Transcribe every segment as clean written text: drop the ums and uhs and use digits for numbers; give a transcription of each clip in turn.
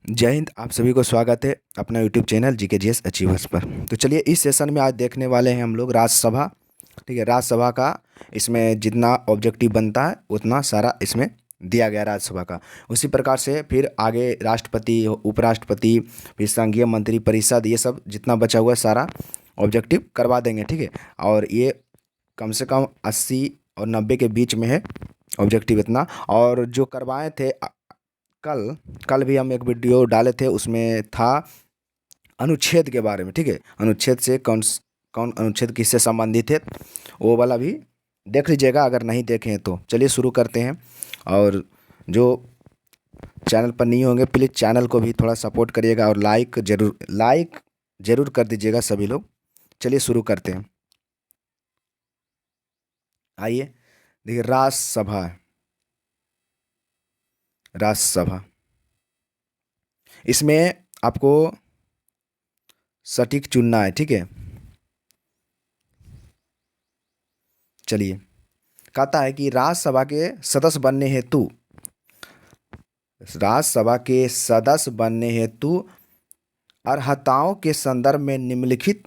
जय हिंद। आप सभी को स्वागत है अपना यूट्यूब चैनल GKGS अचीवर्स पर। तो चलिए इस सेशन में आज देखने वाले हैं हम लोग राज्यसभा। ठीक है, राज्यसभा का इसमें जितना ऑब्जेक्टिव बनता है उतना सारा इसमें दिया गया राज्यसभा का। उसी प्रकार से फिर आगे राष्ट्रपति, उपराष्ट्रपति, फिर संघीय मंत्री परिषद, ये सब जितना बचा हुआ है सारा ऑब्जेक्टिव करवा देंगे। ठीक है, और ये कम से कम 80 और 90 के बीच में है ऑब्जेक्टिव इतना। और जो करवाए थे कल कल भी हम एक वीडियो डाले थे, उसमें था अनुच्छेद के बारे में। ठीक है, अनुच्छेद से कौन अनुच्छेद किससे संबंधित है वो वाला भी देख लीजिएगा अगर नहीं देखें तो। चलिए शुरू करते हैं। और जो चैनल पर नहीं होंगे प्लीज़ चैनल को भी थोड़ा सपोर्ट करिएगा और लाइक ज़रूर कर दीजिएगा सभी लोग। चलिए शुरू करते हैं। आइए देखिए, राज्यसभा इसमें आपको सटीक चुनना है। ठीक है, चलिए कहता है कि राज्यसभा के सदस्य बनने हेतु अर्हताओं के संदर्भ में निम्नलिखित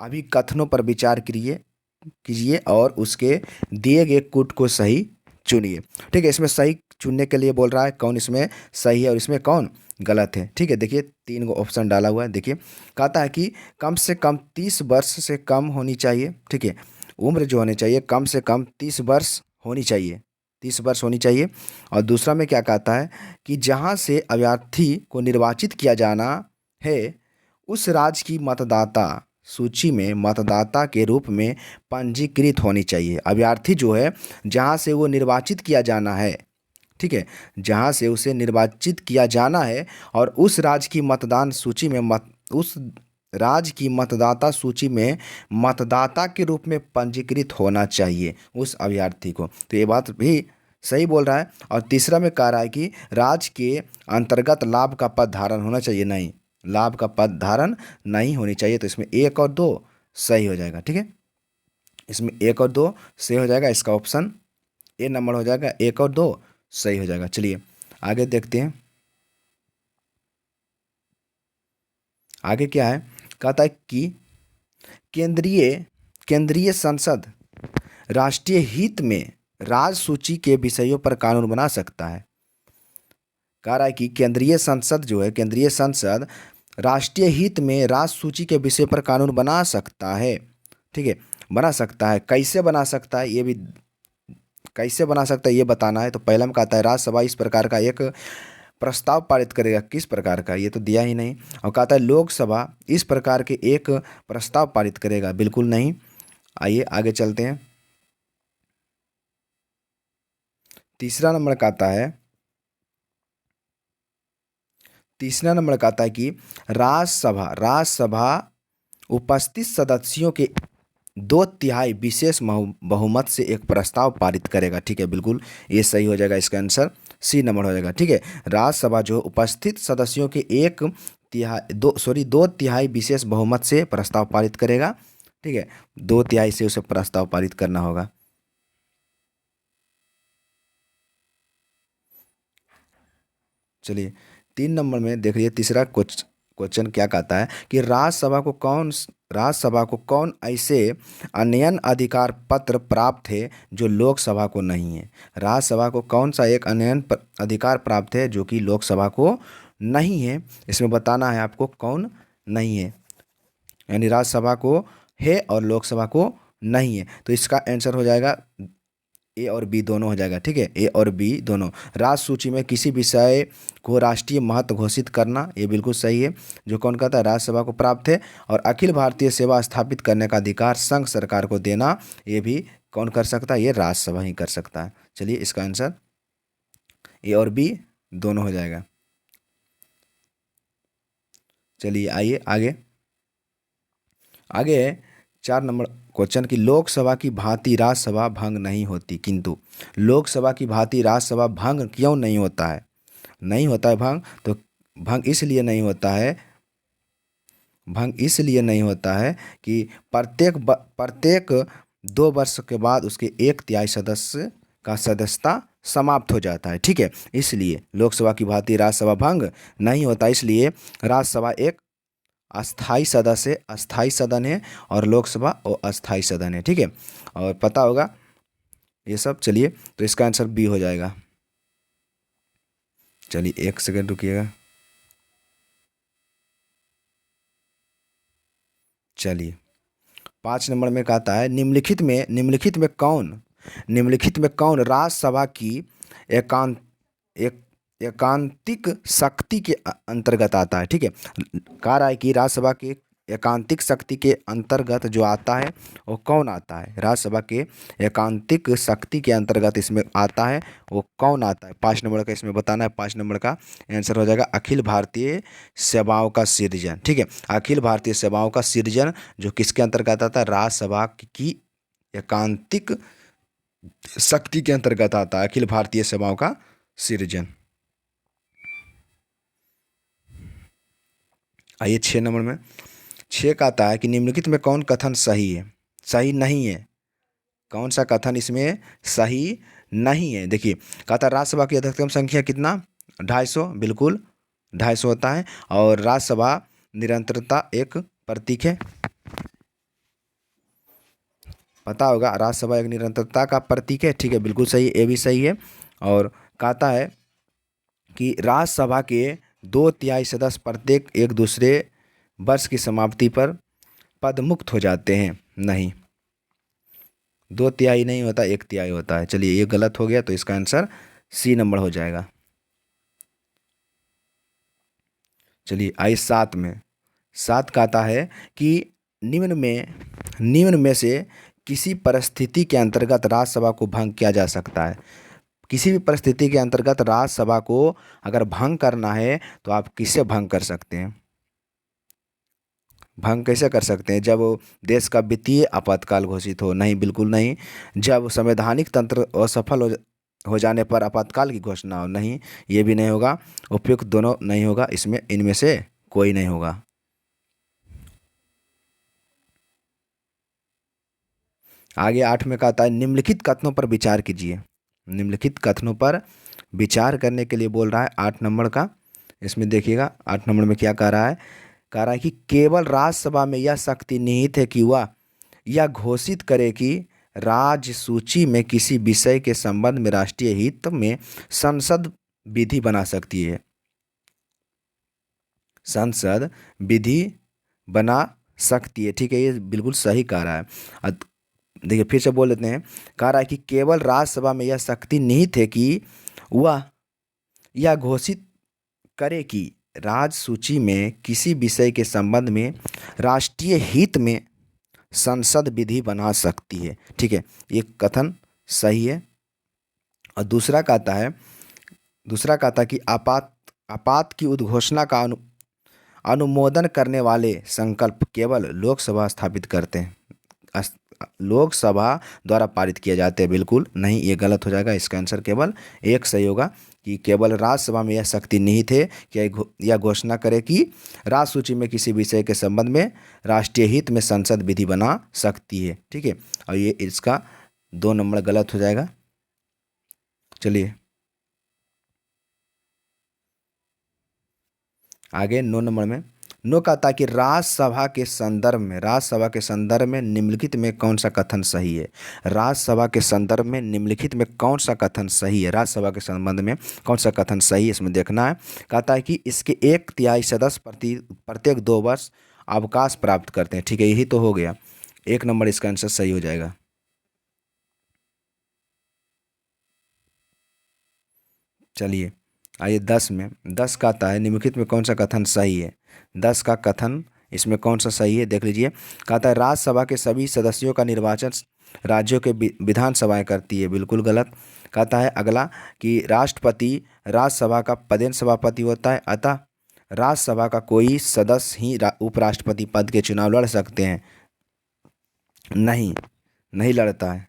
अभिकथनों पर विचार कीजिए और उसके दिए गए कूट को सही चुनिए। ठीक है, इसमें सही चुनने के लिए बोल रहा है कौन इसमें सही है और इसमें कौन गलत है। ठीक है, देखिए 3 गो ऑप्शन डाला हुआ है। देखिए कहता है कि कम से कम 30 वर्ष से कम होनी चाहिए। ठीक है, उम्र जो होनी चाहिए कम से कम 30 वर्ष होनी चाहिए, 30 वर्ष होनी चाहिए। और दूसरा में क्या कहता है कि जहाँ से अभ्यर्थी को निर्वाचित किया जाना है उस राज्य की मतदाता सूची में मतदाता के रूप में पंजीकृत होनी चाहिए। अभ्यर्थी जो है जहाँ से वो निर्वाचित किया जाना है, ठीक है, जहाँ से उसे निर्वाचित किया जाना है और उस राज्य की मतदान सूची में उस राज्य की मतदाता सूची में मतदाता के रूप में पंजीकृत होना चाहिए उस अभ्यर्थी को। तो ये बात भी सही बोल रहा है। और तीसरा में कह रहा है कि राज्य के अंतर्गत लाभ का पद धारण होना चाहिए। नहीं, लाभ का पद धारण नहीं होनी चाहिए। तो इसमें 1 और 2 सही हो जाएगा। ठीक है, इसमें 1 और 2 सही हो जाएगा। इसका ऑप्शन ए नंबर हो जाएगा, 1 और 2 सही हो जाएगा। चलिए आगे देखते हैं। आगे क्या है, कहता है कि केंद्रीय केंद्रीय संसद राष्ट्रीय हित में राज्य सूची के विषयों पर कानून बना सकता है। कह रहा है कि केंद्रीय संसद जो है, केंद्रीय संसद राष्ट्रीय हित में राज्य सूची के विषय पर कानून बना सकता है। ठीक है, बना सकता है। कैसे बना सकता है कैसे बना सकता है ये बताना है। तो पहला में कहता है राज्यसभा इस प्रकार का एक प्रस्ताव पारित करेगा। किस प्रकार का, ये तो दिया ही नहीं। और कहता है लोकसभा इस प्रकार के एक प्रस्ताव पारित करेगा। बिल्कुल नहीं। आइए आगे चलते हैं। तीसरा नंबर कहता है कि राज्यसभा उपस्थित सदस्यों के 2/3 विशेष बहुमत से एक प्रस्ताव पारित करेगा। ठीक है, बिल्कुल ये सही हो जाएगा। इसका आंसर सी नंबर हो जाएगा। ठीक है, राज्यसभा जो उपस्थित सदस्यों के 2/3 विशेष बहुमत से प्रस्ताव पारित करेगा। ठीक है, 2/3 से उसे प्रस्ताव पारित करना होगा। चलिए 3 नंबर में देख लीजिए, तीसरा क्वेश्चन क्या कहता है कि राज्यसभा को कौन ऐसे अनयन अधिकार पत्र प्राप्त है जो लोकसभा को नहीं है। राज्यसभा को कौन सा एक अधिकार प्राप्त है जो कि लोकसभा को नहीं है। इसमें बताना है आपको कौन नहीं है, यानी राज्यसभा को है और लोकसभा को नहीं है। तो इसका आंसर हो जाएगा ए और बी दोनों हो जाएगा। ठीक है, ए और बी दोनों। राज्य सूची में किसी विषय को राष्ट्रीय महत्व घोषित करना, ये बिल्कुल सही है। जो कौन कहता है राज्यसभा को प्राप्त है। और अखिल भारतीय सेवा स्थापित करने का अधिकार संघ सरकार को देना, ये भी कौन कर सकता है, ये राज्यसभा ही कर सकता है। चलिए इसका आंसर ए और बी दोनों हो जाएगा। चलिए आइए आगे। आगे 4 नंबर क्वेश्चन की लोकसभा की भांति राज्यसभा भंग नहीं होती, किंतु लोकसभा की भांति राज्यसभा भंग क्यों नहीं होता है। नहीं होता है भंग, तो भंग इसलिए नहीं होता है कि प्रत्येक 2 वर्ष के बाद उसके 1/3 सदस्य का सदस्यता समाप्त हो जाता है। ठीक है, इसलिए लोकसभा की भांति राज्यसभा भंग नहीं होता, इसलिए राज्यसभा एक अस्थाई सदन है और लोकसभा और अस्थाई सदन है। ठीक है, और पता होगा ये सब। चलिए, तो इसका आंसर बी हो जाएगा। चलिए 1 सेकंड रुकिएगा। चलिए 5 नंबर में कहता है निम्नलिखित में कौन राज्यसभा की एकांत एक एकांतिक शक्ति के अंतर्गत आता है। ठीक है, कह रहा है कि राज्यसभा के एकांतिक शक्ति के अंतर्गत जो आता है वो कौन आता है, राज्यसभा के एकांतिक शक्ति के अंतर्गत इसमें आता है वो कौन आता है। 5 नंबर का इसमें बताना है। 5 नंबर का आंसर हो जाएगा अखिल भारतीय सेवाओं का सृजन। ठीक है, अखिल भारतीय सेवाओं का सृजन जो किसके अंतर्गत आता है, राज्यसभा की एकांतिक शक्ति के अंतर्गत आता है, अखिल भारतीय सेवाओं का सृजन। आइए 6 नंबर में। 6 का आता है कि निम्नलिखित में कौन कथन सही है, सही नहीं है। कौन सा कथन इसमें सही नहीं है। देखिए, कहता है राज्यसभा की अधिकतम संख्या कितना, 250, बिल्कुल 250 होता है। और राज्यसभा निरंतरता एक प्रतीक है, पता होगा, राज्यसभा एक निरंतरता का प्रतीक है। ठीक है, बिल्कुल सही, ये भी सही है। और कहता है कि राज्यसभा के 2/3 सदस्य प्रत्येक एक दूसरे वर्ष की समाप्ति पर पदमुक्त हो जाते हैं। नहीं, 2/3 नहीं होता, 1/3 होता है। चलिए, ये गलत हो गया, तो इसका आंसर सी नंबर हो जाएगा। चलिए आइए 7 में। 7 कहता है कि निम्न में से किसी परिस्थिति के अंतर्गत राज्यसभा को भंग किया जा सकता है। किसी भी परिस्थिति के अंतर्गत राज्यसभा को अगर भंग करना है तो आप किससे भंग कर सकते हैं, भंग कैसे कर सकते हैं, जब देश का वित्तीय आपातकाल घोषित हो। नहीं, बिल्कुल नहीं। जब संवैधानिक तंत्र असफल हो जाने पर आपातकाल की घोषणा हो। नहीं, ये भी नहीं होगा। उपयुक्त दोनों नहीं होगा, इसमें इनमें से कोई नहीं होगा। आगे 8 में कहता है निम्नलिखित कथनों पर विचार कीजिए। निम्नलिखित कथनों पर विचार करने के लिए बोल रहा है 8 नंबर का। इसमें देखिएगा 8 नंबर में क्या कह रहा है, कह रहा है कि केवल राज्यसभा में यह शक्ति निहित है कि वह यह घोषित करे कि राज्य सूची में किसी विषय के संबंध में राष्ट्रीय हित में संसद विधि बना सकती है। संसद विधि बना सकती है। ठीक है, ये बिल्कुल सही कह रहा है। देखिए फिर से बोल देते हैं। कह रहा है कि केवल राज्यसभा में यह शक्ति निहित है कि वह यह घोषित करे कि राज्य सूची में किसी विषय के संबंध में राष्ट्रीय हित में संसद विधि बना सकती है। ठीक है, ये कथन सही है। और दूसरा कहता है कि आपात की उद्घोषणा का अनुमोदन करने वाले संकल्प केवल लोकसभा स्थापित करते हैं, लोकसभा द्वारा पारित किए जाते हैं। बिल्कुल नहीं, ये गलत हो जाएगा। इसका आंसर केवल एक सही होगा कि केवल राज्यसभा में यह शक्ति निहित है कि यह घोषणा करे कि राज्य सूची में किसी विषय के संबंध में राष्ट्रीय हित में संसद विधि बना सकती है। ठीक है, और ये इसका 2 नंबर गलत हो जाएगा। चलिए आगे 9 नंबर में। 9 कहता है कि राज्यसभा के संदर्भ में निम्नलिखित में कौन सा कथन सही है। राज्यसभा के संदर्भ में निम्नलिखित में कौन सा कथन सही है, राज्यसभा के संबंध में कौन सा कथन सही है, इसमें देखना है। कहता है कि इसके 1/3 सदस्य प्रत्येक 2 वर्ष अवकाश प्राप्त करते हैं। ठीक है, यही तो हो गया। 1 नंबर इसका आंसर सही हो जाएगा। चलिए आइए 10 में। 10 का आता है निम्नलिखित में कौन सा कथन सही है। 10 का कथन इसमें कौन सा सही है, देख लीजिए। कहता है राज्यसभा के सभी सदस्यों का निर्वाचन राज्यों के विधानसभाएं करती है। बिल्कुल गलत। कहता है अगला कि राष्ट्रपति राज्यसभा का पदेन सभापति होता है, अतः राज्यसभा का कोई सदस्य ही उपराष्ट्रपति पद के चुनाव लड़ सकते हैं। नहीं, नहीं लड़ता है।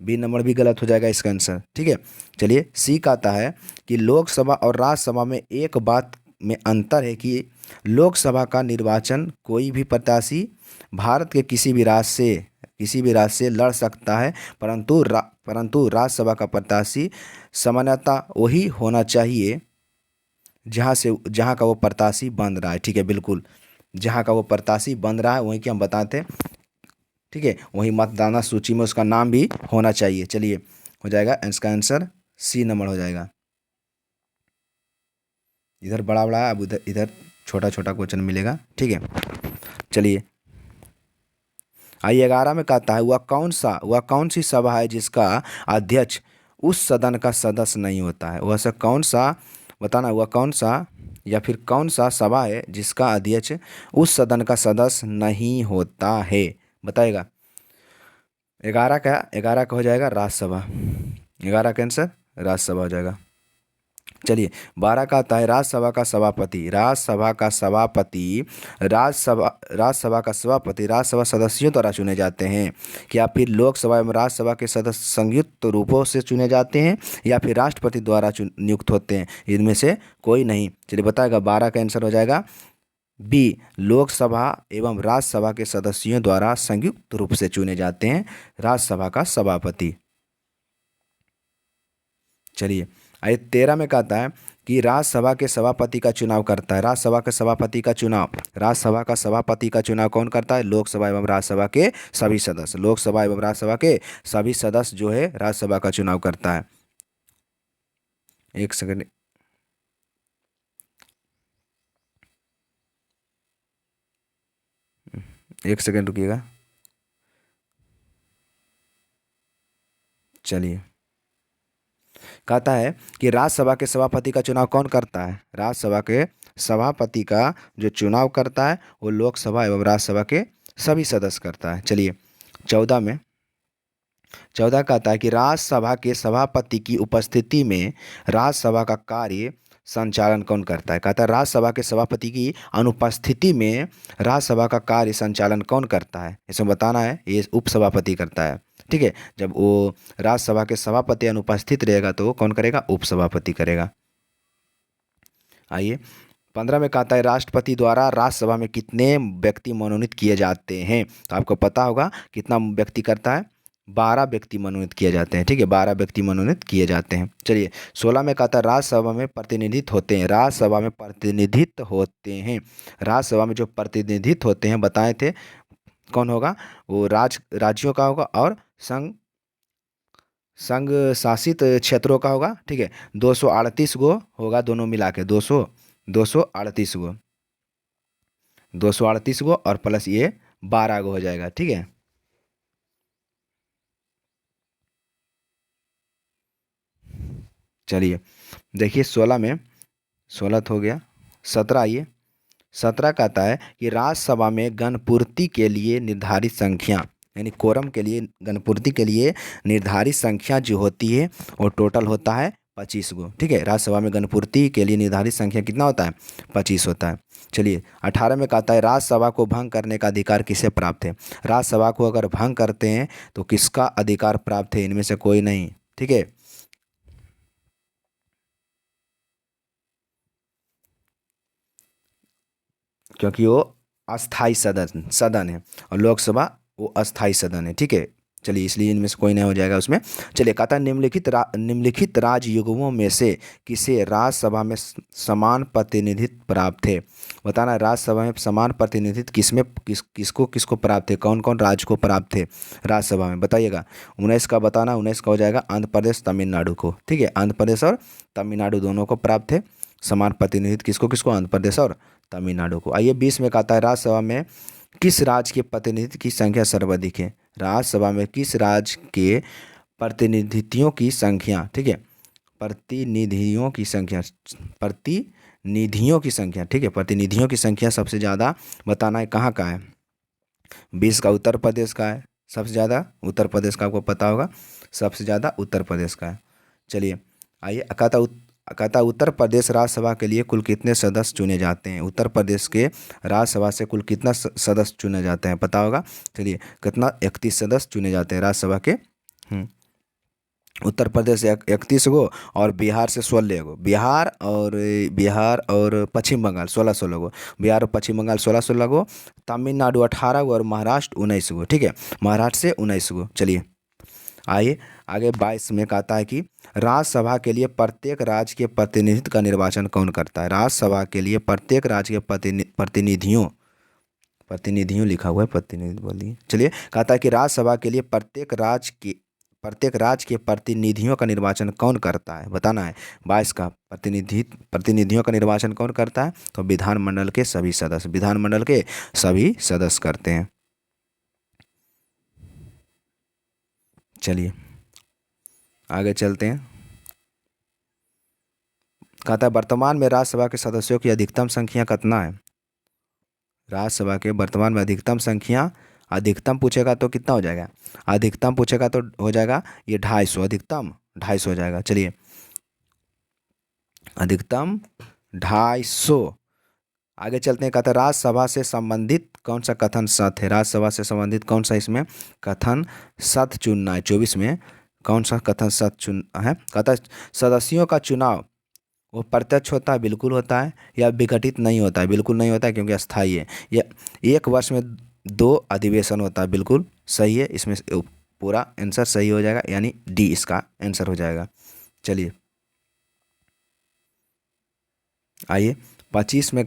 बी नंबर भी गलत हो जाएगा इसका आंसर। ठीक है, चलिए सी का आता है कि लोकसभा और राज्यसभा में एक बात में अंतर है कि लोकसभा का निर्वाचन कोई भी प्रत्याशी भारत के किसी भी राज्य से किसी भी राज्य से लड़ सकता है, परंतु राज्यसभा का प्रत्याशी सामान्यतः वही होना चाहिए जहाँ का वो प्रत्याशी बन रहा है। ठीक है, बिल्कुल जहाँ का वो प्रत्याशी बन रहा है वहीं की हम बताते हैं। ठीक है, वही मतदाता सूची में उसका नाम भी होना चाहिए। चलिए, हो जाएगा इसका आंसर सी नंबर हो जाएगा। इधर बड़ा बड़ा, अब उधर इधर छोटा छोटा क्वेश्चन मिलेगा। ठीक है, चलिए आइए 11 में कहता है वह कौन सी सभा है जिसका अध्यक्ष उस सदन का सदस्य नहीं होता है। वह सा कौन सा, बताना, वह कौन सा या फिर कौन सा सभा है जिसका अध्यक्ष उस सदन का सदस्य नहीं होता है, बताएगा। 11 का हो जाएगा राज्यसभा। 11 का आंसर राज्यसभा हो जाएगा। चलिए 12 का आता है राज्यसभा सदस्यों द्वारा चुने जाते हैं। क्या फिर लोकसभा एवं राज्यसभा के सदस्य संयुक्त रूपों से चुने जाते हैं या फिर राष्ट्रपति द्वारा नियुक्त होते हैं? इनमें से कोई नहीं। चलिए बताएगा, 12 का आंसर हो जाएगा बी, लोकसभा एवं राज्यसभा के सदस्यों द्वारा संयुक्त रूप से चुने जाते हैं राज्यसभा का सभापति। चलिए आइए 13 में कहता है कि राज्यसभा के सभापति का चुनाव करता है। राज्यसभा के सभापति का चुनाव कौन करता है? लोकसभा एवं राज्यसभा के सभी सदस्य। लोकसभा एवं राज्यसभा के सभी सदस्य जो है राज्यसभा का चुनाव करता है। एक सेकंड, रुकिएगा। चलिए, कहता है कि राज्यसभा के सभापति का चुनाव कौन करता है? राज्यसभा के सभापति का जो चुनाव करता है वो लोकसभा एवं राज्यसभा के सभी सदस्य करता है। चलिए 14 कहता है कि राज्यसभा के सभापति की उपस्थिति में राज्यसभा का कार्य संचालन कौन करता है? कहता है राज्यसभा के सभापति की अनुपस्थिति में राज्यसभा का कार्य संचालन कौन करता है? इसमें बताना है, ये उपसभापति करता है। ठीक है, जब वो राज्यसभा के सभापति अनुपस्थित रहेगा तो वो कौन करेगा? उपसभापति करेगा। आइए 15 में कहता है राष्ट्रपति द्वारा राज्यसभा में कितने व्यक्ति मनोनीत किए जाते हैं? तो आपको पता होगा कितना व्यक्ति करता है, 12 व्यक्ति मनोनीत किए जाते हैं। ठीक है, 12 व्यक्ति मनोनीत किए जाते हैं। चलिए 16 में कहता है राज्यसभा में प्रतिनिधित्व होते हैं। राज्यसभा में जो प्रतिनिधित्व होते हैं बताए थे कौन होगा? वो राज्यों का होगा और संघ शासित क्षेत्रों का होगा। ठीक है, 238 गो होगा दोनों मिला के, 238 गो, 238 गो और प्लस ये 12 गो हो जाएगा। ठीक है, चलिए देखिए 16 तो हो गया। 17 आइए, 17 कहता है कि राज्यसभा में गणपूर्ति के लिए निर्धारित संख्या, यानी कोरम के लिए, गणपूर्ति के लिए निर्धारित संख्या जो होती है वो टोटल होता है 25 गो। ठीक है, राज्यसभा में गणपूर्ति के लिए निर्धारित संख्या कितना होता है? 25 होता है। चलिए 18 में कहता है राज्यसभा को भंग करने का अधिकार किसे प्राप्त है? राज्यसभा को अगर भंग करते हैं तो किसका अधिकार प्राप्त है? इनमें से कोई नहीं। ठीक है, क्योंकि वो अस्थाई सदन है और लोकसभा वो अस्थाई सदन है। ठीक है, चलिए इसलिए इनमें से कोई नहीं हो जाएगा उसमें। चलिए कहता है निम्नलिखित राजयुगमों में से किसे राज्यसभा में समान प्रतिनिधित्व प्राप्त है? बताना, राज्यसभा में समान प्रतिनिधित्व किसको प्राप्त है? कौन कौन राज्य को प्राप्त है राज्यसभा में? बताइएगा। 19 का बताना, 19 का हो जाएगा आंध्र प्रदेश तमिलनाडु को। ठीक है, आंध्र प्रदेश और तमिलनाडु दोनों को प्राप्त है समान प्रतिनिधित्व। किसको? आंध्र प्रदेश और तमिलनाडु को। आइए 20 में कहता है राज्यसभा में किस राज्य के प्रतिनिधि की संख्या सर्वाधिक है? राज्यसभा में किस राज्य के प्रतिनिधियों की संख्या, ठीक है, प्रतिनिधियों की संख्या, ठीक है, प्रतिनिधियों की संख्या सबसे ज़्यादा बताना है कहाँ का है? 20 का उत्तर प्रदेश का है सबसे ज़्यादा। उत्तर प्रदेश का आपको पता होगा, सबसे ज़्यादा उत्तर प्रदेश का है। चलिए आइए, कहता उत्तर प्रदेश राज्यसभा के लिए कुल कितने सदस्य चुने जाते हैं? उत्तर प्रदेश के राज्यसभा से कुल कितना सदस्य चुने जाते हैं? पता होगा। चलिए कितना? 31 सदस्य चुने जाते हैं राज्यसभा के। उत्तर प्रदेश से 31 गो और बिहार से 16 गो। बिहार और पश्चिम बंगाल 16-16 गो। बिहार और पश्चिम बंगाल 16-16 गो। तमिलनाडु 18 गो और महाराष्ट्र 19 गो। ठीक है, महाराष्ट्र से 19 गो। चलिए आइए आगे 22 में कहता है कि राज्यसभा के लिए प्रत्येक राज्य के प्रतिनिधित्व का निर्वाचन कौन करता है। राज्यसभा के लिए प्रत्येक राज्य के प्रतिनिधियों प्रतिनिधियों लिखा हुआ है, प्रतिनिधि बोल दिए। चलिए कहता है कि राज्यसभा के लिए प्रत्येक राज्य के प्रतिनिधियों का निर्वाचन कौन करता है, बताना है। 22 का प्रतिनिधियों का निर्वाचन कौन करता है, तो विधानमंडल के सभी सदस्य, विधानमंडल के सभी सदस्य करते हैं। चलिए आगे चलते हैं। कहता है वर्तमान में राज्यसभा के सदस्यों की अधिकतम संख्या कितना है। राज्यसभा के वर्तमान में अधिकतम संख्या, अधिकतम पूछेगा तो कितना हो जाएगा, अधिकतम पूछेगा तो हो जाएगा ये 250, अधिकतम 250 हो जाएगा। चलिए अधिकतम 250। आगे चलते हैं। कहते हैं राज्यसभा से संबंधित कौन सा कथन सत्य है। राज्यसभा से संबंधित कौन सा इसमें कथन सत्य चुनना है। 24 में कौन सा कथन सत्य चुनना है। कहता है सदस्यों का चुनाव वो प्रत्यक्ष होता है, बिल्कुल होता है, या विघटित नहीं होता है, बिल्कुल नहीं होता है क्योंकि अस्थायी है। या 1 वर्ष में 2 अधिवेशन होता है, बिल्कुल सही है। इसमें पूरा आंसर सही हो जाएगा, यानी डी इसका आंसर हो जाएगा। चलिए आइए 25 में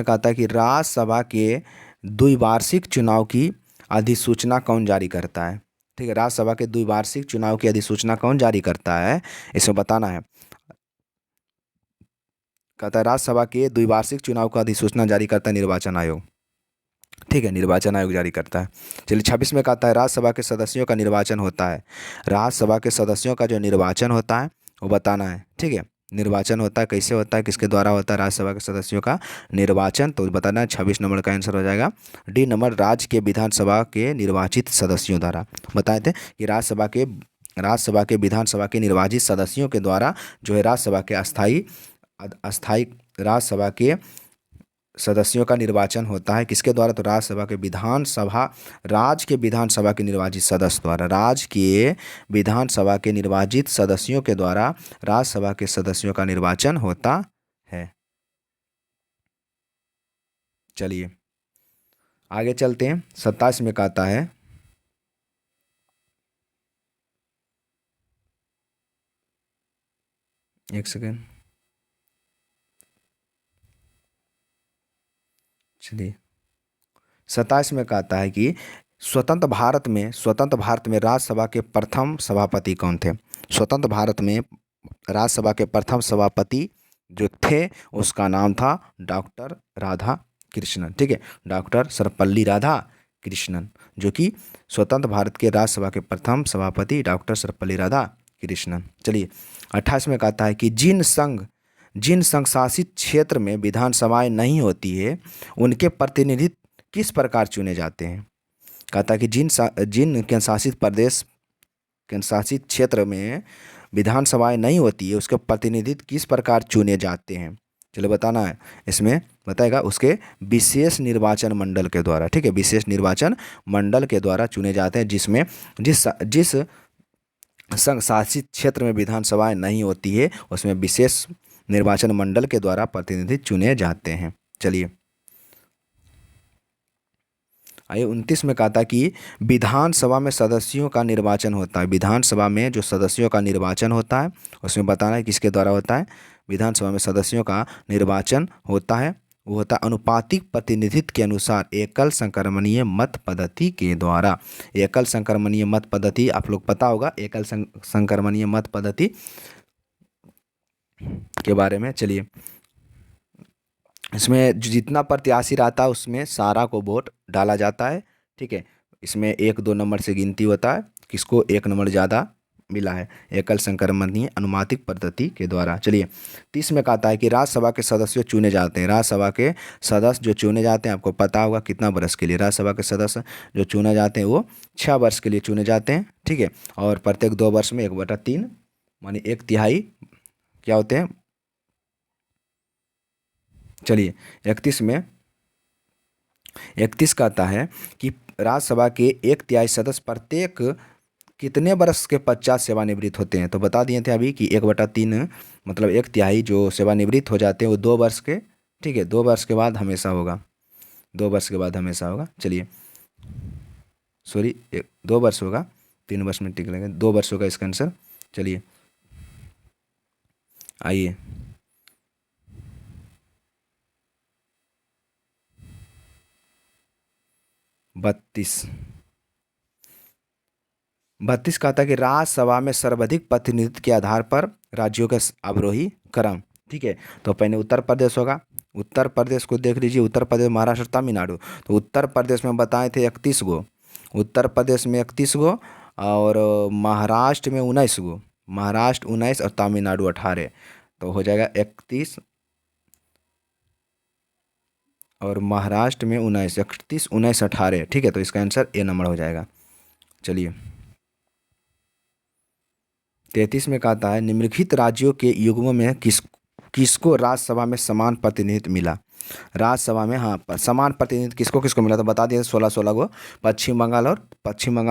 कहता है कि राज्यसभा के द्विवार्षिक चुनाव की अधिसूचना कौन जारी करता है। ठीक है, राज्यसभा के द्विवार्षिक चुनाव की अधिसूचना कौन जारी करता है, इसमें बताना है। कहता है राज्यसभा के द्विवार्षिक चुनाव का अधिसूचना जारी करता है निर्वाचन आयोग। ठीक है, निर्वाचन आयोग जारी करता है। चलिए 26 में कहता है राज्यसभा के सदस्यों का निर्वाचन होता है। राज्यसभा के सदस्यों का जो निर्वाचन होता है वो बताना है। ठीक है, निर्वाचन होता है, कैसे होता है, किसके द्वारा होता है राज्यसभा के सदस्यों का निर्वाचन, तो बताना है। 26 नंबर का आंसर हो जाएगा डी नंबर, राज्य के विधानसभा के निर्वाचित सदस्यों द्वारा। बताए थे कि राज्यसभा के विधानसभा के निर्वाचित सदस्यों के द्वारा जो है राज्यसभा के अस्थाई राज्यसभा के सदस्यों का निर्वाचन होता है। किसके द्वारा, तो राज्य के विधानसभा के निर्वाचित सदस्य द्वारा, राज्य के विधानसभा के निर्वाचित सदस्यों के द्वारा राज्यसभा के सदस्यों का निर्वाचन होता है। चलिए आगे चलते हैं। 27 में कहता है, एक सेकेंड, चलिए 27 में कहता है कि स्वतंत्र भारत में राज्यसभा के प्रथम सभापति कौन थे। स्वतंत्र भारत में राज्यसभा के प्रथम सभापति जो थे उसका नाम था डॉक्टर राधा कृष्णन। ठीक है, डॉक्टर सर्वपल्ली राधा कृष्णन, जो कि स्वतंत्र भारत के राज्यसभा के प्रथम सभापति डॉक्टर सर्वपल्ली राधा कृष्णन। चलिए 28 में कहता है कि जिन संघ शासित क्षेत्र में विधानसभाएं नहीं होती है उनके प्रतिनिधित्व किस प्रकार चुने जाते हैं। कहता है कि जिन केंद्रशासित क्षेत्र में विधानसभाएं नहीं होती है उसके प्रतिनिधित्व किस प्रकार चुने जाते हैं। चलो बताना है, इसमें बताएगा उसके विशेष निर्वाचन मंडल के द्वारा। ठीक है, विशेष निर्वाचन मंडल के द्वारा चुने जाते हैं, जिसमें जिस संघ शासित क्षेत्र में विधानसभाएं नहीं होती है उसमें विशेष निर्वाचन मंडल के द्वारा प्रतिनिधि चुने जाते हैं। चलिए आइए 29 में कहता है कि विधानसभा में सदस्यों का निर्वाचन होता है। विधानसभा में जो सदस्यों का निर्वाचन होता है उसमें बताना है किसके द्वारा होता है। विधानसभा में सदस्यों का निर्वाचन होता है, वो होता है अनुपातिक प्रतिनिधित्व के अनुसार एकल संक्रमणीय मत पद्धति के द्वारा। एकल संक्रमणीय मत पद्धति आप लोग पता होगा, एकल संक्रमणीय मत पद्धति के बारे में। चलिए इसमें जितना प्रत्याशी रहता है उसमें सारा को वोट डाला जाता है। ठीक है, इसमें 1-2 नंबर से गिनती होता है, किसको 1 नंबर ज़्यादा मिला है, एकल संक्रमणीय अनुपातिक पद्धति के द्वारा। चलिए 30 में कहता है कि राज्यसभा के सदस्य चुने जाते हैं। राज्यसभा के सदस्य जो चुने जाते हैं आपको पता होगा कितना वर्ष के लिए। राज्यसभा के सदस्य जो चुने जाते हैं वो 6 वर्ष के लिए चुने जाते हैं। ठीक है, और प्रत्येक 2 वर्ष में 1/3 मानी 1/3 क्या होते हैं। चलिए 31 कहता है कि राज्यसभा के 1/3 सदस्य प्रत्येक कितने वर्ष के पश्चात सेवानिवृत्त होते हैं? तो बता दिए थे अभी कि 1/3 मतलब 1/3 जो सेवानिवृत्त हो जाते हैं वो 2 वर्ष के, ठीक है, 2 वर्ष के बाद हमेशा होगा, 2 वर्ष के बाद हमेशा होगा। चलिए सॉरी 2 वर्ष होगा, 3 वर्ष में टिक लेंगे, 2 वर्ष होगा इसका आंसर। चलिए आइए, बत्तीस 32 कहता है कि राज्यसभा में सर्वाधिक प्रतिनिधित्व के आधार पर राज्यों का अवरोही क्रम, ठीक है। तो पहले उत्तर प्रदेश होगा, उत्तर प्रदेश को देख लीजिए, उत्तर प्रदेश, महाराष्ट्र, तमिलनाडु। तो उत्तर प्रदेश में बताए थे 31 गो, उत्तर प्रदेश में 31 गो, और महाराष्ट्र में 19 गो, महाराष्ट्र 19 और तमिलनाडु 18, तो हो जाएगा 31 और महाराष्ट्र में 19, 31, 19, 18, ठीक है। तो इसका आंसर ए नंबर हो जाएगा। चलिए 33 में कहता है निम्नलिखित राज्यों के युग्मों में किसको राज्यसभा में समान प्रतिनिधित्व मिला? राज्यसभा में हाँ समान प्रतिनिधित्व किसको किसको मिला? तो बता दिए 16-16 गो। पश्चिम बंगाल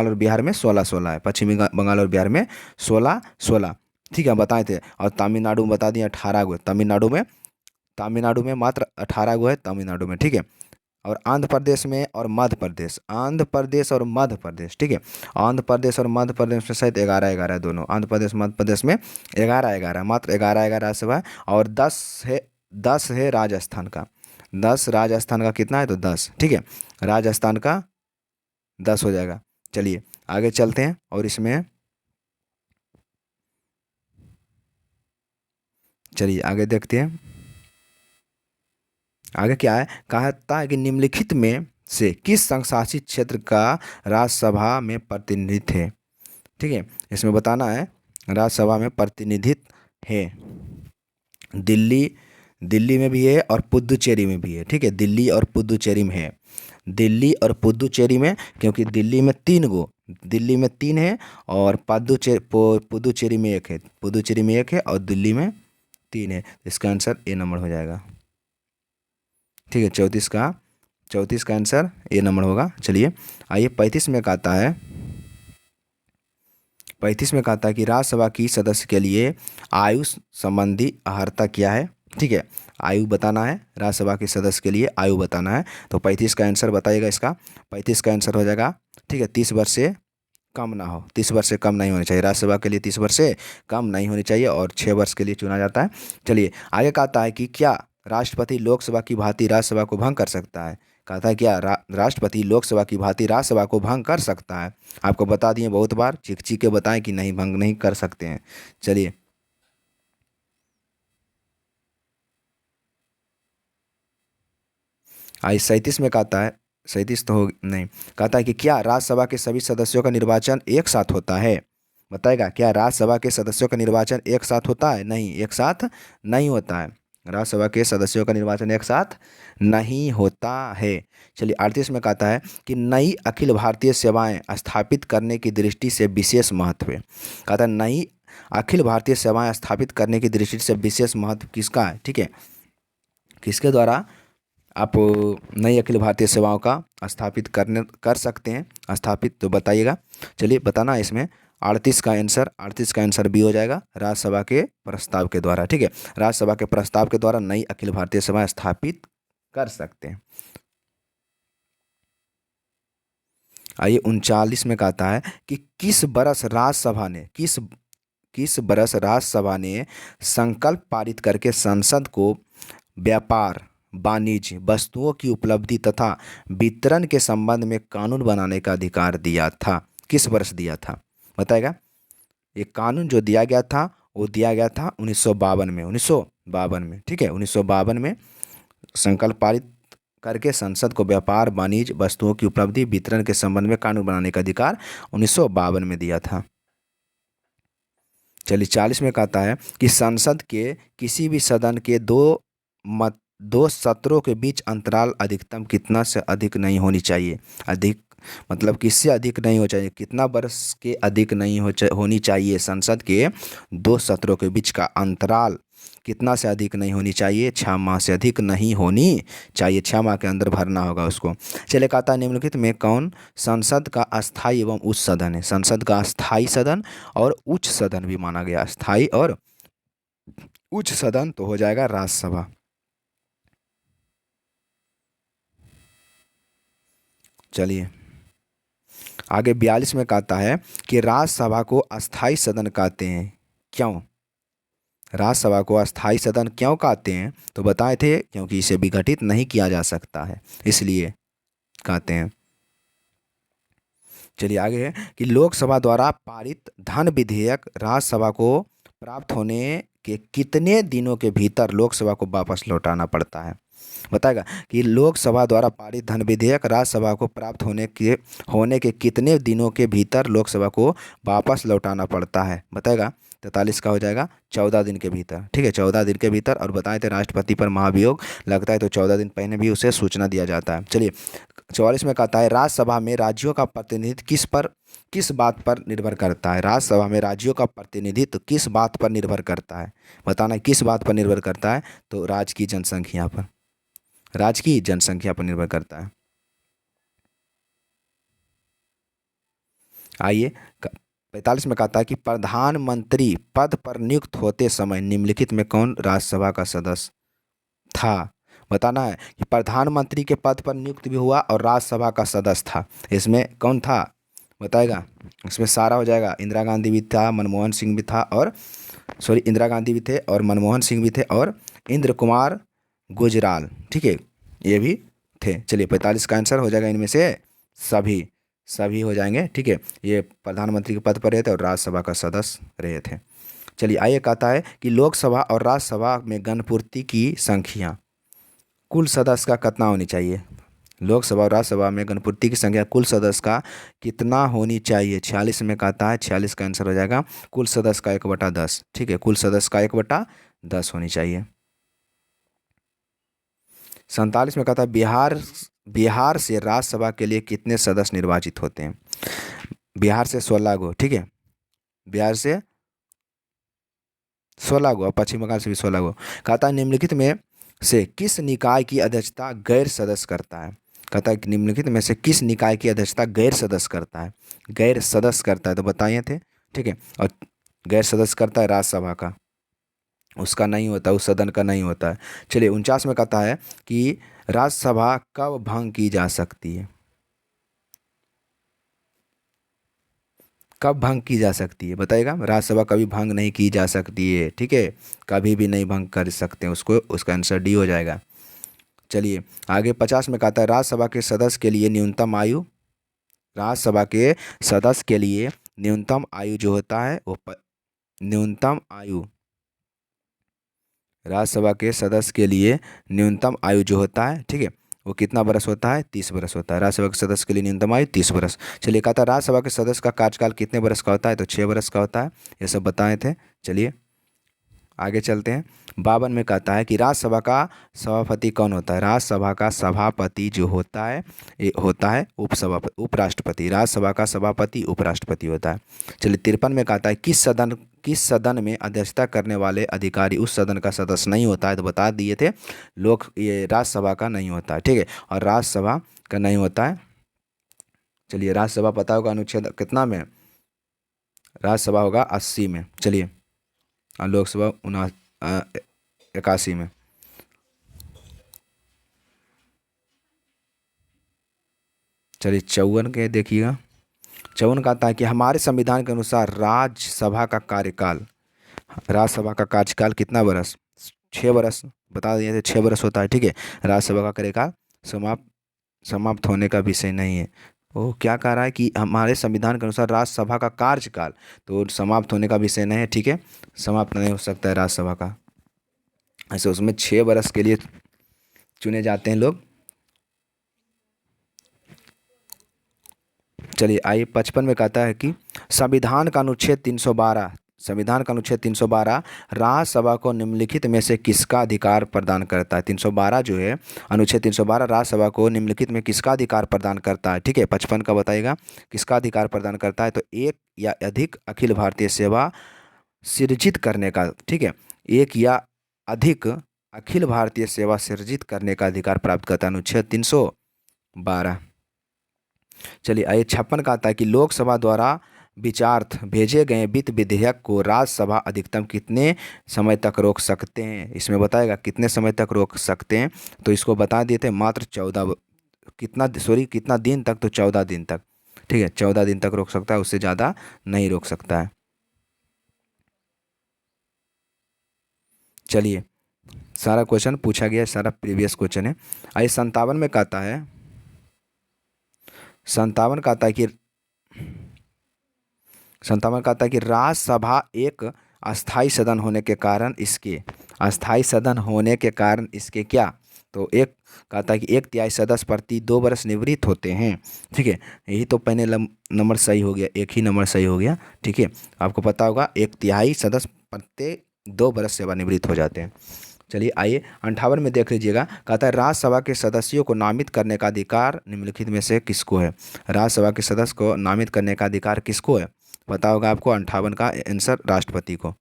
और बिहार में 16-16 है, पश्चिम बंगाल और बिहार में 16-16, ठीक है, बताए थे। और तमिलनाडु में बता दिए 18 गो, तमिलनाडु में मात्र 18 गो है तमिलनाडु में, ठीक है। और आंध्र प्रदेश में और मध्य प्रदेश, आंध्र प्रदेश और मध्य प्रदेश, ठीक है, आंध्र प्रदेश और मध्य प्रदेश में शायद 11-11 दोनों, आंध्र प्रदेश मध्य प्रदेश में 11-11, मात्र 11-11 सब है। और 10 है राजस्थान का, 10 राजस्थान का कितना है? तो 10, ठीक है, राजस्थान का 10 हो जाएगा। चलिए आगे चलते हैं और इसमें चलिए आगे देखते हैं आगे क्या है। कहता है कि निम्नलिखित में से किस संघ शासित क्षेत्र का राज्यसभा में प्रतिनिधित्व है? ठीक है, इसमें बताना है राज्यसभा में प्रतिनिधित्व है। दिल्ली में भी है और पुदुचेरी में भी है, ठीक है, दिल्ली और पुदुचेरी में है, दिल्ली और पुदुचेरी में, क्योंकि दिल्ली में 3 है और पुदुचेरी में 1 है, पुदुचेरी में 1 है और दिल्ली में 3 है। इसका आंसर ए नंबर हो जाएगा, ठीक है। 34 का आंसर ए नंबर होगा। चलिए आइए 35 में कहता है, 35 में कहता है कि राज्यसभा की सदस्य के लिए आयु संबंधी अर्हता क्या है? ठीक है, आयु बताना है, राज्यसभा के सदस्य के लिए आयु बताना है। तो 35 का आंसर बताइएगा इसका, 35 का आंसर हो जाएगा, ठीक है, 30 वर्ष से कम ना हो, 30 वर्ष से कम नहीं होनी चाहिए, राज्यसभा के लिए 30 वर्ष से कम नहीं होनी चाहिए और 6 वर्ष के लिए चुना जाता है। चलिए आगे कहता है कि क्या राष्ट्रपति लोकसभा की भांति राज्यसभा को भंग कर सकता है? कहता है क्या राष्ट्रपति लोकसभा की भांति राज्यसभा को भंग कर सकता है? आपको बता दिए बहुत बार, चीख चीख के बताएं कि नहीं, भंग नहीं कर सकते हैं। चलिए आई 37 में कहता है, 37 तो हो नहीं, कहता है कि क्या राज्यसभा के सभी सदस्यों का निर्वाचन एक साथ होता है? बताएगा क्या राज्यसभा के सदस्यों का निर्वाचन एक साथ होता है? नहीं, एक साथ नहीं होता है, राज्यसभा के सदस्यों का निर्वाचन एक साथ नहीं होता है। चलिए 38 में कहता है कि नई अखिल भारतीय सेवाएं स्थापित करने की दृष्टि से विशेष महत्व है। कहता है नई अखिल भारतीय सेवाएं स्थापित करने की दृष्टि से विशेष महत्व किसका है? ठीक है, किसके द्वारा आप नई अखिल भारतीय सेवाओं का स्थापित कर सकते हैं स्थापित, तो बताइएगा। चलिए बताना इसमें 38 का आंसर बी हो जाएगा, राज्यसभा के प्रस्ताव के द्वारा, ठीक है, राज्यसभा के प्रस्ताव के द्वारा नई अखिल भारतीय सेवाएं स्थापित कर सकते हैं। आइए 39 में कहता है कि किस बरस राज्यसभा ने संकल्प पारित करके संसद को व्यापार, वाणिज्य, वस्तुओं की उपलब्धि तथा वितरण के संबंध में कानून बनाने का अधिकार दिया था? किस वर्ष दिया था बताएगा? ये कानून जो दिया गया था वो दिया गया था 1952 में, 1952 में, ठीक है, 1952 में संकल्प पारित करके संसद को व्यापार, वाणिज्य, वस्तुओं की उपलब्धि, वितरण के संबंध में कानून बनाने का अधिकार 1952 में दिया था। चलिए 40 में कहता है कि संसद के किसी भी सदन के दो सत्रों के बीच अंतराल अधिकतम कितना से अधिक नहीं होनी चाहिए? अधिक मतलब किससे अधिक नहीं हो चाहिए, कितना वर्ष के अधिक नहीं होनी चाहिए संसद के 2 सत्रों के बीच का अंतराल कितना से अधिक नहीं होनी चाहिए, 6 माह से अधिक नहीं होनी चाहिए, 6 माह के अंदर भरना होगा उसको। चलिए कहता है निम्नलिखित में कौन संसद का अस्थायी एवं उच्च सदन है। संसद का अस्थायी सदन और उच्च सदन भी माना गया, अस्थायी और उच्च सदन तो हो जाएगा राज्यसभा। चलिए आगे 42 में कहता है कि राज्यसभा को अस्थायी सदन कहते हैं, क्यों? राज्यसभा को अस्थायी सदन क्यों कहते हैं? तो बताए थे क्योंकि इसे विघटित नहीं किया जा सकता है, इसलिए कहते हैं। चलिए आगे है कि लोकसभा द्वारा पारित धन विधेयक राज्यसभा को प्राप्त होने के कितने दिनों के भीतर लोकसभा को वापस लौटाना पड़ता है? बताएगा कि लोकसभा द्वारा पारित धन विधेयक राज्यसभा को प्राप्त होने के कितने दिनों के भीतर लोकसभा को वापस लौटाना पड़ता है? बताएगा 43 का हो जाएगा 14 दिन के भीतर। ठीक है, 14 दिन के भीतर। और बताए थे राष्ट्रपति पर महाभियोग लगता है तो 14 दिन पहले भी उसे सूचना दिया जाता है। चलिए 44 में कहता है राज्यसभा में राज्यों का प्रतिनिधित्व किस बात पर निर्भर करता है? राज्यसभा में राज्यों का प्रतिनिधित्व किस बात पर निर्भर करता है? बताना किस बात पर निर्भर करता है? तो राज्य की जनसंख्या पर, राज्य की जनसंख्या पर निर्भर करता है। आइए 45 में कहता है कि प्रधानमंत्री पद पर नियुक्त होते समय निम्नलिखित में कौन राज्यसभा का सदस्य था? बताना है कि प्रधानमंत्री के पद पर नियुक्त भी हुआ और राज्यसभा का सदस्य था, इसमें कौन था? बताएगा। इसमें सारा हो जाएगा, इंदिरा गांधी भी था, मनमोहन सिंह भी था, और इंदिरा गांधी भी थे और मनमोहन सिंह भी थे और इंद्र कुमार गुजराल, ठीक है, ये भी थे। चलिए 45 का आंसर हो जाएगा इनमें से सभी हो जाएंगे। ठीक है, ये प्रधानमंत्री के पद पर रहे थे और राज्यसभा का सदस्य रहे थे। चलिए आइए कहता है कि लोकसभा और राज्यसभा में गणपूर्ति की संख्या कुल सदस्य का कितना होनी चाहिए? लोकसभा और राज्यसभा में गणपूर्ति की संख्या कुल सदस्य का कितना होनी चाहिए? 46 में कहता है, 46 का आंसर हो जाएगा कुल सदस्य का 1/10। ठीक है, कुल सदस्य का 1/10 होनी चाहिए। 47 में कहता है बिहार से राज्यसभा के लिए कितने सदस्य निर्वाचित होते हैं? बिहार से 16 गो। ठीक है, बिहार से 16 गो और पश्चिम बंगाल से भी 16 गो। कहता है निम्नलिखित में से किस निकाय की अध्यक्षता गैर सदस्य करता है? कहता है कि निम्नलिखित में से किस निकाय की अध्यक्षता गैर सदस्य करता है? गैर सदस्य करता है तो बताइए थे। ठीक है, और गैर सदस्य करता है राज्यसभा का, उसका नहीं होता, उस सदन का नहीं होता है। चलिए 49 में कहता है कि राज्यसभा कब भंग की जा सकती है? कब भंग की जा सकती है? बताइएगा। राज्यसभा कभी भंग नहीं की जा सकती है। ठीक है, कभी भी नहीं भंग कर सकते हैं उसको, उसका आंसर डी हो जाएगा। चलिए आगे 50 में कहता है राज्यसभा के सदस्य के लिए न्यूनतम आयु, राज्यसभा के सदस्य के लिए न्यूनतम आयु जो होता है वो न्यूनतम आयु, राज्यसभा के सदस्य के लिए न्यूनतम आयु जो होता है, ठीक है, वो कितना बरस होता है? 30 बरस होता है। राज्यसभा के सदस्य के लिए न्यूनतम आयु 30 बरस। चलिए कहता है राज्यसभा के सदस्य का कार्यकाल कितने बरस का होता है? तो 6 बरस का होता है, ये सब बताए थे। चलिए आगे चलते हैं। 52 में कहता है कि राज्यसभा का सभापति कौन होता है? राज्यसभा का सभापति जो होता है ये होता है उपराष्ट्रपति। राज्यसभा का सभापति उपराष्ट्रपति होता है। चलिए 53 में कहता है किस सदन में अध्यक्षता करने वाले अधिकारी उस सदन का सदस्य नहीं होता है? तो बता दिए थे, ये राज्यसभा का नहीं होता है। ठीक है, और राज्यसभा का नहीं होता है। चलिए राज्यसभा पता होगा अनुच्छेद कितना में? राज्यसभा होगा 80 में। चलिए और लोकसभा 81 में। चलिए 54 के देखिएगा। 54 कहता है कि हमारे संविधान के अनुसार राज्यसभा का कार्यकाल कितना बरस? 6 बरस। बता दिए थे 6 बरस होता है। ठीक है, राज्यसभा का कार्यकाल समाप्त होने का विषय नहीं है। वो क्या कह रहा है कि हमारे संविधान के अनुसार राज्यसभा का कार्यकाल तो समाप्त होने का विषय नहीं है। ठीक है, समाप्त नहीं हो सकता है राज्यसभा का, ऐसे उसमें 6 बरस के लिए चुने जाते हैं लोग। चलिए आइए 55 में कहता है कि संविधान का अनुच्छेद 312 राज्यसभा को निम्नलिखित में से किसका अधिकार प्रदान करता है? 312 जो है अनुच्छेद 312 राज्यसभा को निम्नलिखित में किसका अधिकार प्रदान करता है? ठीक है, 55 का बताइएगा किसका अधिकार प्रदान करता है? तो एक या अधिक अखिल भारतीय सेवा सृजित करने का। ठीक है, एक या अधिक अखिल भारतीय सेवा सृजित करने का अधिकार प्राप्त करता है, अनुच्छेद 312। चलिए आइए 56 का आता है कि लोकसभा द्वारा विचारार्थ भेजे गए वित्त विधेयक को राज्यसभा अधिकतम कितने समय तक रोक सकते हैं, इसमें बताएगा कितने समय तक रोक सकते हैं। तो इसको बता दिए थे मात्र 14 कितना दिन तक, तो 14 दिन तक। ठीक है, 14 दिन तक रोक सकता है, उससे ज़्यादा नहीं रोक सकता है। चलिए सारा क्वेश्चन पूछा गया, सारा प्रीवियस क्वेश्चन है। आइए 57 में कहता है, 57 कहता है कि 57 कहता है कि राज्यसभा एक अस्थाई सदन होने के कारण इसके, अस्थाई सदन होने के कारण इसके क्या, तो एक कहता है कि 1/3 सदस्य प्रति 2 वर्ष निवृत्त होते हैं। ठीक है, यही तो पहले नंबर सही हो गया, एक ही नंबर सही हो गया। ठीक है, आपको पता होगा 1/3 सदस्य प्रति 2 वर्ष सेवानिवृत्त हो जाते हैं। चलिए आइए 58 में देख लीजिएगा, कहता है राज्यसभा के सदस्यों को नामित करने का अधिकार निम्नलिखित में से किसको है। राज्यसभा के सदस्य को नामित करने का अधिकार किसको है, पता होगा आपको। 58 का आंसर राष्ट्रपति को,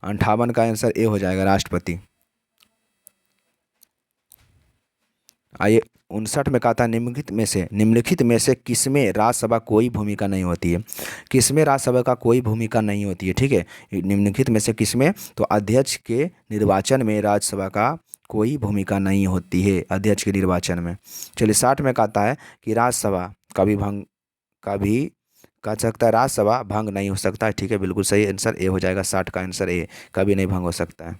58 का आंसर ए हो जाएगा, राष्ट्रपति। आइए 59 में कहता है निम्नलिखित में से किसमें राज्यसभा कोई भूमिका नहीं होती है, किसमें राज्यसभा का कोई भूमिका नहीं होती है। ठीक है, निम्नलिखित में से किसमें, तो अध्यक्ष के निर्वाचन में राज्यसभा का कोई भूमिका नहीं होती है, अध्यक्ष के निर्वाचन में। चलिए 60 में कहता है कि राज्यसभा कभी कह सकता है, राज्यसभा भंग नहीं हो सकता है। ठीक है, बिल्कुल सही आंसर ए हो जाएगा, 60 का आंसर ए, कभी नहीं भंग हो सकता है।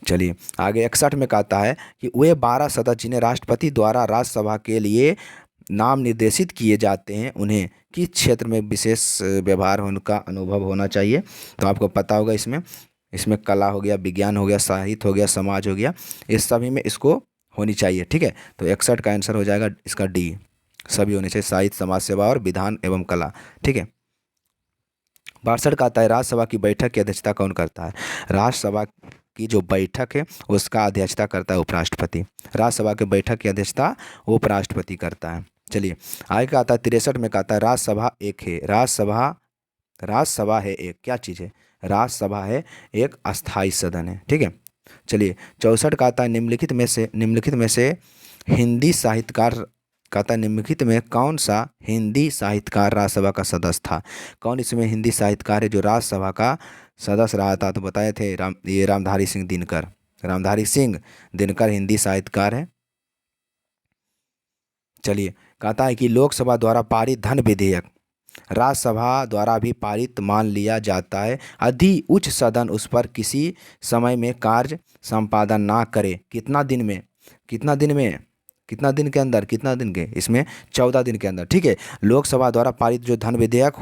चलिए आगे 61 में कहता है कि वे 12 सदस्य जिन्हें राष्ट्रपति द्वारा राज्यसभा के लिए नाम निर्देशित किए जाते हैं उन्हें किस क्षेत्र में विशेष व्यवहार उनका अनुभव होना चाहिए। तो आपको पता होगा इसमें कला हो गया, विज्ञान हो गया, साहित्य हो गया, समाज हो गया, इस सभी में इसको होनी चाहिए। ठीक है, तो 61 का आंसर हो जाएगा इसका डी, सभी होने चाहिए, साहित्य, समाज सेवा और विधान एवं कला। ठीक है, 62 का आता है राज्यसभा की बैठक की अध्यक्षता कौन करता है। राज्यसभा की जो बैठक है उसका अध्यक्षता करता है उपराष्ट्रपति। राज्यसभा की बैठक की अध्यक्षता उपराष्ट्रपति करता है। चलिए आगे का आता है 63 में कहता है राज्यसभा एक है, राज्यसभा है एक क्या चीज़ है, राज्यसभा है एक अस्थाई सदन है। ठीक है, चलिए 64 का आता है निम्नलिखित में से हिंदी साहित्यकार, कहता है निम्नलिखित में कौन सा हिंदी साहित्यकार राज्यसभा का सदस्य था। कौन इसमें हिंदी साहित्यकार है जो राज्यसभा का सदस्य रहा था, तो बताए थे ये रामधारी सिंह दिनकर हिंदी साहित्यकार है। चलिए कहता है कि लोकसभा द्वारा पारित धन विधेयक राज्यसभा द्वारा भी पारित मान लिया जाता है यदि उच्च सदन उस पर किसी समय में कार्य संपादन ना करे। कितना दिन के अंदर, कितना दिन के, इसमें 14 दिन के अंदर। ठीक है, लोकसभा द्वारा पारित धन विधेयक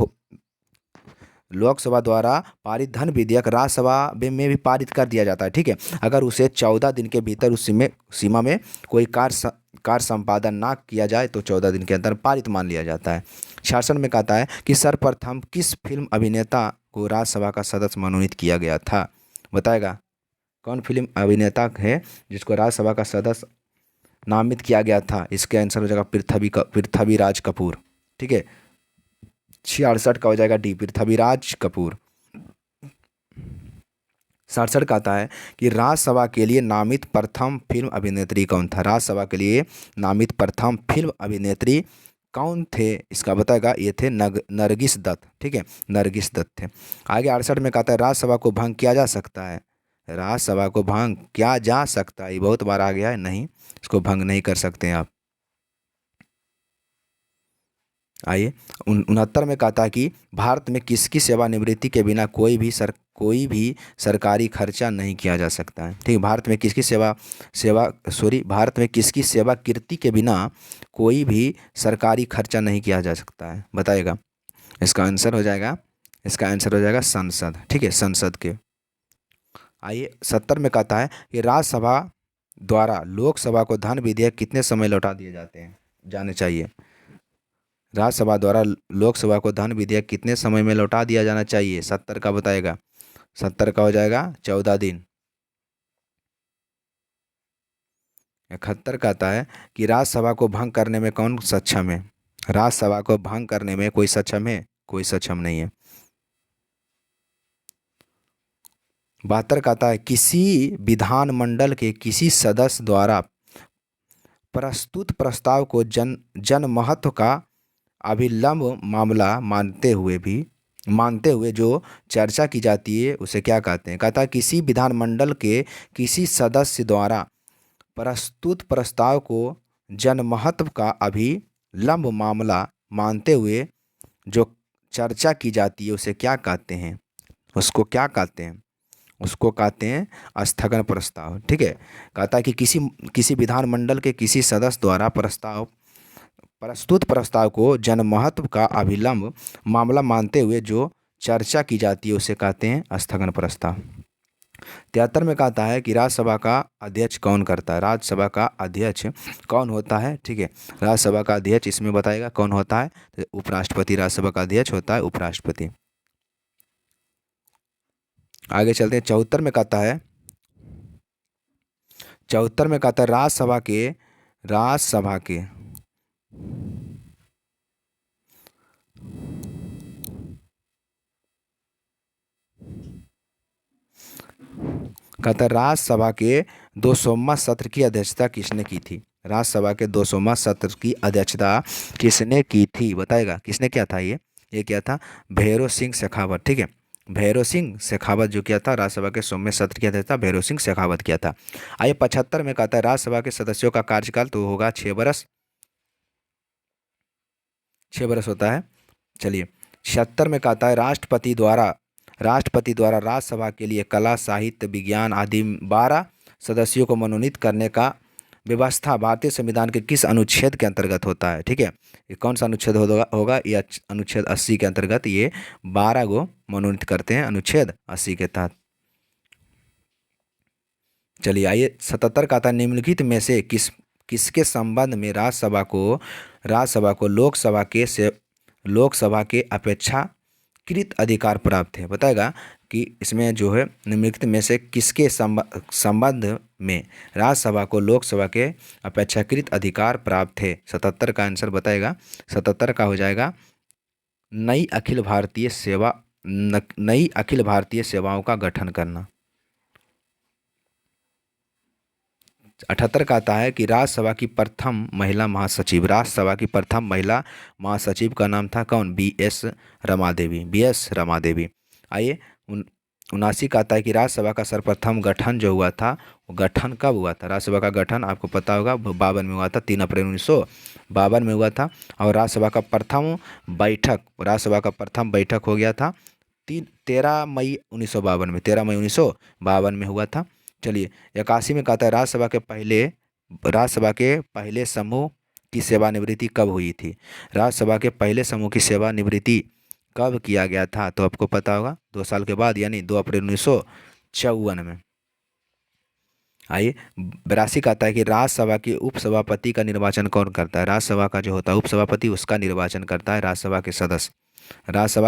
राज्यसभा में भी पारित कर दिया जाता है। ठीक है, अगर उसे 14 दिन के भीतर उस सीमा में कोई कार्य संपादन ना किया जाए तो 14 दिन के अंदर पारित मान लिया जाता है। 66 में कहता है कि सर्वप्रथम किस फिल्म अभिनेता को राज्यसभा का सदस्य मनोनीत किया गया था, बताएगा कौन फिल्म अभिनेता है जिसको राज्यसभा का सदस्य नामित किया गया था। इसके आंसर हो जाएगा पृथ्वीराज कपूर। ठीक है, 66 का हो जाएगा डी, पृथ्वीराज कपूर। 67 का आता है कि राज्यसभा के लिए नामित प्रथम फिल्म अभिनेत्री कौन था। राज्यसभा के लिए नामित प्रथम फिल्म अभिनेत्री कौन थे, इसका बताएगा, ये थे नरगिस दत्त। ठीक है, नरगिस दत्त थे। आगे 68 में कहता है राज्यसभा को भंग किया जा सकता है, राज्यसभा को भंग किया जा सकता है, ये बहुत बार आ गया है, नहीं इसको भंग नहीं कर सकते हैं आप। आइए 69 में कहता है कि भारत में किसकी सेवानिवृत्ति के बिना कोई भी सरकारी खर्चा नहीं किया जा सकता है। ठीक है, भारत में किसकी सेवाकृति के बिना कोई भी सरकारी खर्चा नहीं किया जा सकता है, बताइएगा। इसका आंसर हो जाएगा संसद। ठीक है, संसद के। आइए 70 में कहता है कि राज्यसभा द्वारा लोकसभा को धन विधेयक कितने समय लौटा दिए जाने चाहिए। राज्यसभा द्वारा लोकसभा को धन विधेयक कितने समय में लौटा दिया जाना चाहिए, 70 का बताएगा। 70 का हो जाएगा 14 दिन। 71 का आता है कि राज्यसभा को भंग करने में कौन सक्षम है। राज्यसभा को भंग करने में कोई सक्षम है, कोई सक्षम नहीं है। 72 कहता है किसी विधानमंडल के किसी सदस्य द्वारा प्रस्तुत प्रस्ताव को जनमहत्व का अभिलंब मामला मानते हुए जो चर्चा की जाती है उसे क्या कहते हैं। कहता है किसी विधानमंडल के किसी सदस्य द्वारा प्रस्तुत प्रस्ताव को जनमहत्व का अभिलंब मामला मानते हुए जो चर्चा की जाती है उसे क्या कहते हैं, उसको क्या कहते हैं, उसको कहते हैं स्थगन प्रस्ताव। ठीक है। कहता है कि किसी विधानमंडल के किसी सदस्य द्वारा प्रस्तुत प्रस्ताव को जनमहत्व का अभिलंब मामला मानते हुए जो चर्चा की जाती है उसे कहते हैं स्थगन प्रस्ताव। 73 में कहता है कि राज्यसभा का अध्यक्ष कौन करता है। राज्यसभा का अध्यक्ष कौन होता है। ठीक है। राज्यसभा का अध्यक्ष इसमें बताएगा कौन होता है, तो उपराष्ट्रपति राज्यसभा का अध्यक्ष होता है उपराष्ट्रपति। आगे चलते हैं। 74 में कहता है राज्यसभा के कहता है राज्यसभा के 200वां सत्र की अध्यक्षता किसने की थी। राज्यसभा के 200वां सत्र की अध्यक्षता किसने की थी बताएगा। किसने किया था ये क्या था, भैरों सिंह शेखावत। ठीक है। भैरों सिंह शेखावत जो किया था राज्यसभा के 100वें सत्र की अध्यक्षता भैरों सिंह शेखावत किया था। आइए 75 में कहता है राज्यसभा के सदस्यों का कार्यकाल तो होगा 6 वर्ष, 6 वर्ष होता है। चलिए 76 में कहता है राष्ट्रपति द्वारा राज्यसभा के लिए कला साहित्य विज्ञान आदि 12 सदस्यों को मनोनीत करने का व्यवस्था भारतीय संविधान के किस अनुच्छेद के अंतर्गत होता है। ठीक है। ये कौन सा अनुच्छेद होगा, ये अनुच्छेद 80 के अंतर्गत ये 12 को मनोनीत करते हैं अनुच्छेद 80 के तहत। चलिए आइए 77 का था निम्नलिखित में से किसके संबंध में राज्यसभा को लोकसभा के अपेक्षाकृत अधिकार प्राप्त है। बताएगा कि इसमें जो है निम्नलिखित में से किसके संबंध में राज्यसभा को लोकसभा के अपेक्षाकृत अधिकार प्राप्त है। 77 का आंसर बताएगा। 77 का हो जाएगा नई अखिल भारतीय सेवाओं का गठन करना। 78 का आता है कि राज्यसभा की प्रथम महिला महासचिव का नाम था कौन, BS रमादेवी। आइए 79 का आता है कि राज्यसभा का सर्वप्रथम गठन जो हुआ था वो गठन कब हुआ था। राज्यसभा का गठन आपको पता होगा 52 में हुआ था, 3 अप्रैल 1952 में हुआ था। और राज्यसभा का प्रथम बैठक हो गया था 13 मई 1952 में हुआ था। चलिए 81 में कहता है राज्यसभा के पहले समूह की सेवानिवृत्ति कब हुई थी। राज्यसभा के पहले समूह की सेवानिवृत्ति कब किया गया था, तो आपको पता होगा 2 साल के बाद यानी 2 अप्रैल 1954 में। आइए 82 का आता है कि राज्यसभा के उपसभापति का निर्वाचन कौन करता है। राज्यसभा का जो होता है उपसभापति उसका निर्वाचन करता है राज्यसभा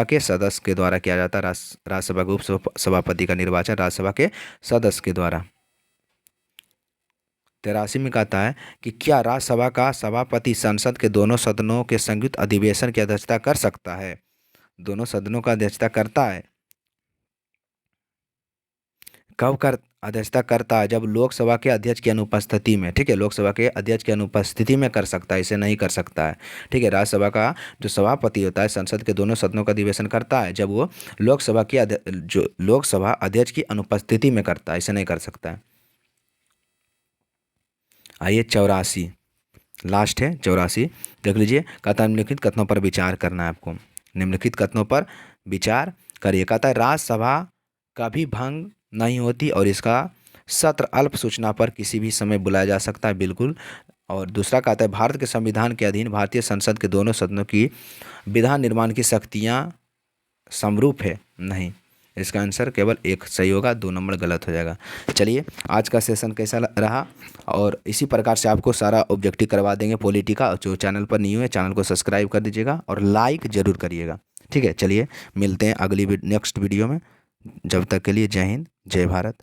के सदस्य के द्वारा किया जाता है। राज्यसभा के उपसभापति का निर्वाचन राज्यसभा के सदस्य के द्वारा। 83 में कहता है कि क्या राज्यसभा का सभापति संसद के दोनों सदनों के संयुक्त अधिवेशन की अध्यक्षता कर सकता है। दोनों सदनों का अध्यक्षता करता है। अध्यक्षता करता है जब लोकसभा के अध्यक्ष की अनुपस्थिति में। ठीक है। लोकसभा के अध्यक्ष की अनुपस्थिति में कर सकता है, इसे नहीं कर सकता है। ठीक है। राज्यसभा का जो सभापति होता है संसद के दोनों सदनों का अधिवेशन करता है जब वो लोकसभा अध्यक्ष की अनुपस्थिति में करता है, इसे नहीं कर सकता है। आइए 84 लास्ट है 84 देख लीजिए। कहता है निम्नलिखित कथनों पर विचार करना है आपको। निम्नलिखित कथनों पर विचार करिए। कहता है राज्यसभा कभी भंग नहीं होती और इसका सत्र अल्प सूचना पर किसी भी समय बुलाया जा सकता है, बिल्कुल। और दूसरा कहता है भारत के संविधान के अधीन भारतीय संसद के दोनों सदनों की विधान निर्माण की शक्तियां समरूप है, नहीं। इसका आंसर केवल एक सही होगा, 2 नंबर गलत हो जाएगा। चलिए आज का सेशन कैसा रहा, और इसी प्रकार से आपको सारा ऑब्जेक्टिव करवा देंगे पॉलिटी का। जो चैनल पर नहीं हुए चैनल को सब्सक्राइब कर दीजिएगा और लाइक ज़रूर करिएगा। ठीक है। चलिए मिलते हैं नेक्स्ट वीडियो में। जब तक के लिए जय हिंद, जय भारत।